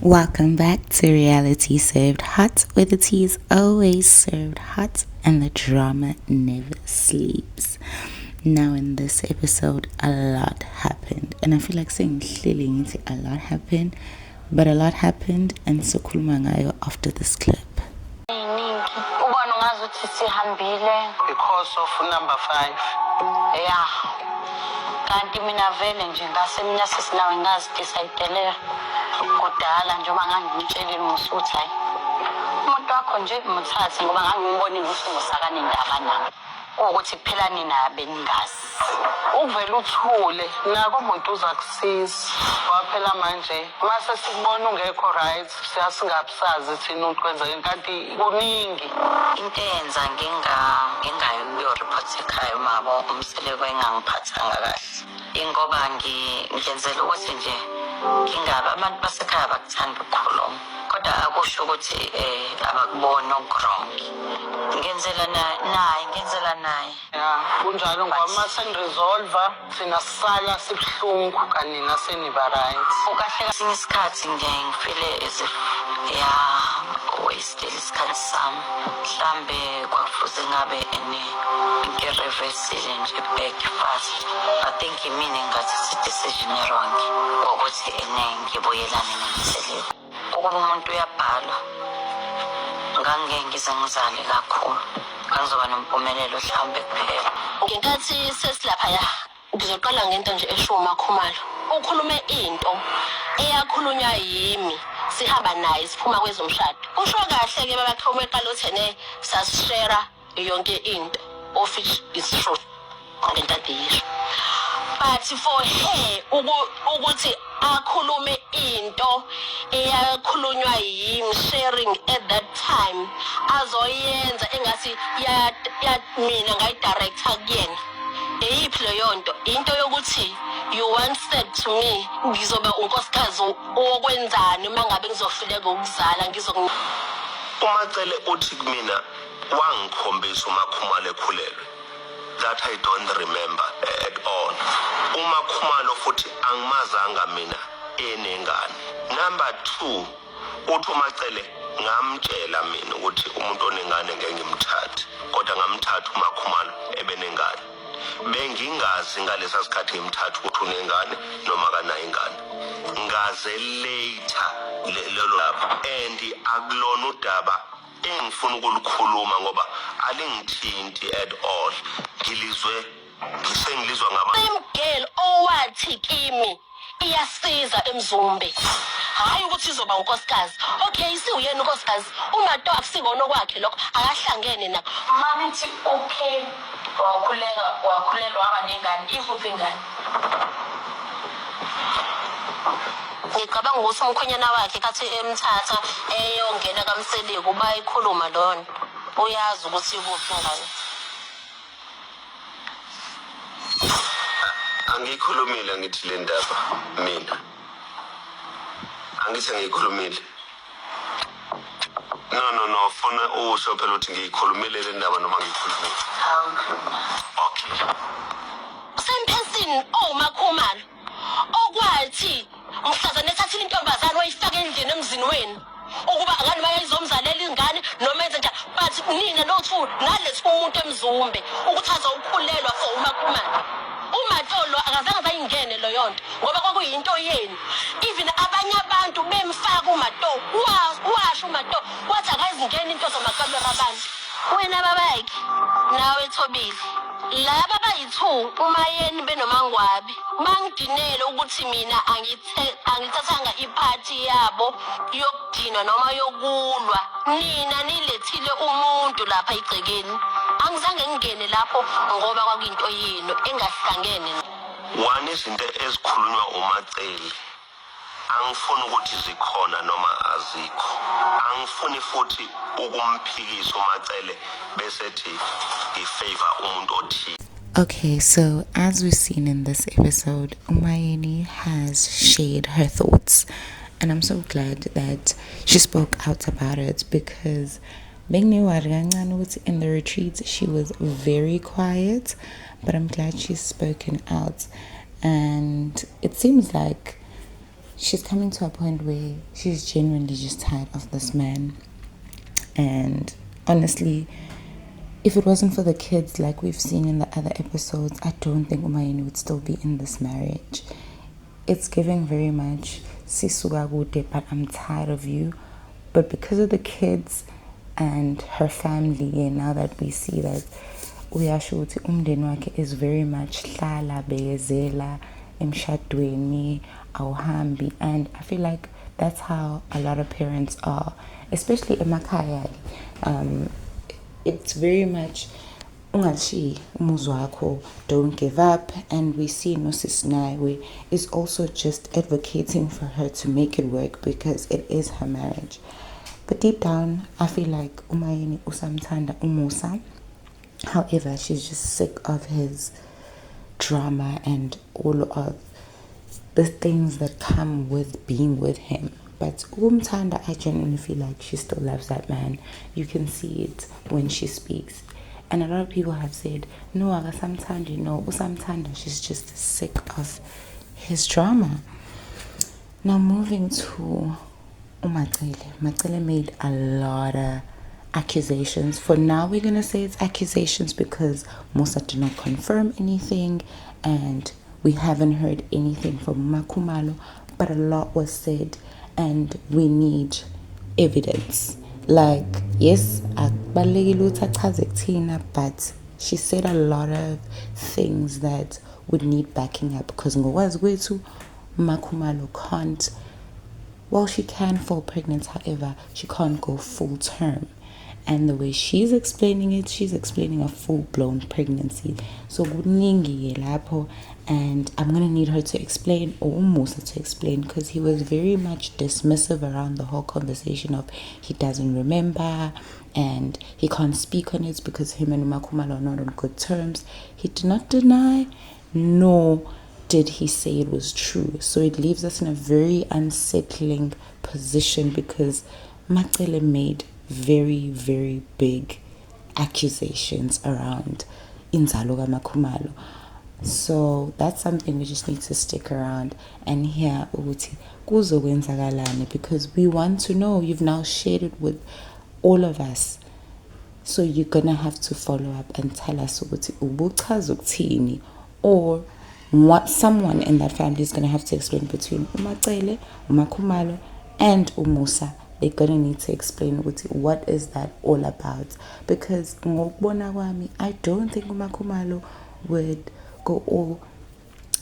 Welcome back to Reality Served Hot, where the tea is always served hot and the drama never sleeps. Now, in this episode, a lot happened, and I feel like saying clearly a lot happened, but a lot happened, and so ngayo after this clip. Because of number 5. Yeah. Kanti mina vele nje ngasemina sisinawe ngazidecide kudala njengoba ngangitshelile musuthi hayi umuntu wakho nje muthathe ngoba ngangibonile ukuthi ngosakane indaba nami ukuthi kuphela nina beningazi Uvela uthule nako umuntu uzakusiza waphela manje mase sikubona ungekho right siyasingabusazi thina ukwenza kanti kuningi into eyenza ngingayo kuyo report ekhaya mabo umseleko engangiphathanga kahle ingoba ngiyenzela ukuthi nje ngingabe abantu basekhaya bakuthanda ukukhuluma kodwa akusho ukuthi abakubona wrong ngenzela naye ya kunjalo ngoba mase ngiresolve thina sisala sibhlungu kanina seniba right ukahle kasinye isikhathi ngiyangifile as if waste isikhathi sami mhlambe kwakufuze ngabe ngireversile nje back fast I think imini ngathatha decision wrong ukuthi ngibuyelane nomsebenzi ukuba umuntu uyabhala ngangengize ngizale kakhulu ngizoba nompumelelo mhlambe kuphela ngenkathi sesilapha ngizoqala ngento nje eshuma Khumalo ukhulume into eyakhulunywa yimi sihamba naye siphuma kwezomshado usho kahle ke babaqhuma eqala uthene sasishare yonke into of which is true ngento adiyisho but for her ukuthi akhulume into eyakhulunywa yimi sharing at that time azoyenza engathi ya mina ngayidirector kuyena eyiphi leyo nto into yokuthi you once said to me ngizoba unkosikazi okwenzani mangabe ngizofileka ukuzala umacele uthi kumina wangikhombisa uMakhumalo ekhulelwe that I don't remember at all uMakhumalo futhi angimazanga mina enengane number 2 uthi umacele ngamtshela mina ukuthi umuntu onengane ngeke ngimthathe kodwa ngamthatha uMakhumalo ebenengane bengingazi ngalesa sikhathi ngimthatha ukuthi unengane noma kanayo ingane ngaze later lelo lapho and akulona udaba engifuna ukulukhuluma ngoba alingithinti at all ngisengilizwa ngaba girl owathi kimi iyasiza emzumbe hayi ukuthi izoba unkosikazi okay isiuyena unkosikazi umato akusikona kwakhe lokho akahlangene nakho manithi okay wakhulelwa abanengane ikuphi ingane ngicabanga ukuthi umkhwenyana wakhe kathi emthatha eyongena kaMseleko uba ikhuluma lona uyazi ukuthi ikuphi ingane angikhulumile ngithi le ndaba mina angithi ngiyikhulumile no funa usho phela ukuthi ngiyikhulumile le ndaba noma ngiyikhulumile okay same person Makhumalo okwathi mhlazane ethathile intombazane wayifaka endlini emzini wenu ukuba ngani bayizomzalela ingane noma enze njani but nina nothu nalethi umuntu emzumbe ukuthi azowukhulelwa for uMakhumalo uMatolo akazange sayingene lo yonto ngoba kwakuyinto yenu even abanye abantu bemfaka uMato washo uMato wathi akazingene into zomakamera abantu wena babayiki nawe Thobile laba bayi2 uMayeni benomangwabi bangidinele ukuthi mina angithathanga iphathi yabo yokudina noma yokulwa nina nilethile umuntu lapha igcekeni angizange ngingene lapho ngoba kwakuyinto yenu engahlangene one izinto ezikhulunywa umaceli angifuni ukuthi zikhona noma azikho angifuni futhi ukumphikisa umacele bese thi ifavor umuntu othile. Okay, so as we've seen in this episode, Umayeni has shared her thoughts, and I'm so glad that she spoke out about it because in the retreat she was very quiet, but I'm glad she's spoken out, and it seems like she's coming to a point where she's genuinely just tired of this man. And honestly, if it wasn't for the kids, like we've seen in the other episodes, I don't think Umayeni would still be in this marriage. It's giving very much Sisuka kude, but I'm tired of you. But because of the kids and her family, and now that we see that uyasho ukuthi umndeni wakhe is very much hlala bekezela emshadweni awuhambi, and I feel like that's how a lot of parents are, especially emakhaya. It's very much ungashiyi umuzi wakho, don't give up. And we see Nosis Naiwe is also just advocating for her to make it work because it is her marriage. But deep down, I feel like Umayeni usamthanda umusa. However, she's just sick of his drama and all of the things that come with being with him. But Umtanda, I genuinely feel like she still loves that man. You can see it when she speaks. And a lot of people have said, no, Agasamtanda, no, Usamtanda, she's just sick of his drama. Now moving to Umacele. Macele made a lot of accusations. For now, we're going to say it's accusations because Musa did not confirm anything and we haven't heard anything from Makumalo, but a lot was said and we need evidence. Like, yes, but she said a lot of things that would need backing up because Makumalo can't, well, she can fall pregnant, however, she can't go full term. And the way she's explaining it, she's explaining a full-blown pregnancy. So kuningi lapho, and I'm going to need her to explain, or Musa to explain, because he was very much dismissive around the whole conversation of he doesn't remember and he can't speak on it because him and Makumalo are not on good terms. He did not deny, nor did he say it was true. So it leaves us in a very unsettling position because Macele made very, very big accusations around inzalo kaMakhumalo. So that's something we just need to stick around and hear ukuthi kuzokwenzakalani, because we want to know. You've now shared it with all of us, so you're gonna have to follow up and tell us ukuthi ubuchaza ukuthini, or what someone in that family is gonna have to explain between Umacele, Umakhumalo, and Umusa. They're gonna need to explain what is that all about, because ngokubona kwami, I don't think Umakhumalo would go all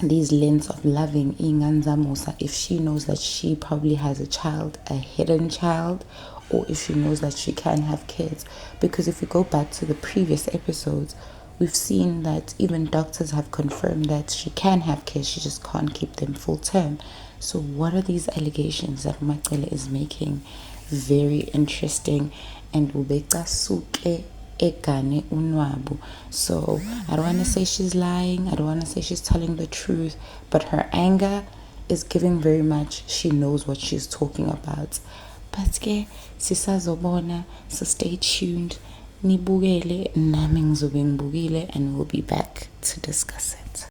these lengths of loving Inganza Musa if she knows that she probably has a child, a hidden child, or if she knows that she can have kids. Because if we go back to the previous episodes, we've seen that even doctors have confirmed that she can have kids, she just can't keep them full term. So what are these allegations that Macele is making? Very interesting. And ubeka suke egane unwabu. So I don't want to say she's lying, I don't want to say she's telling the truth, but her anger is giving very much she knows what she's talking about. But ke sisazobona, so stay tuned. Nibukele nami ngizobe ngibukile, and we'll be back to discuss it.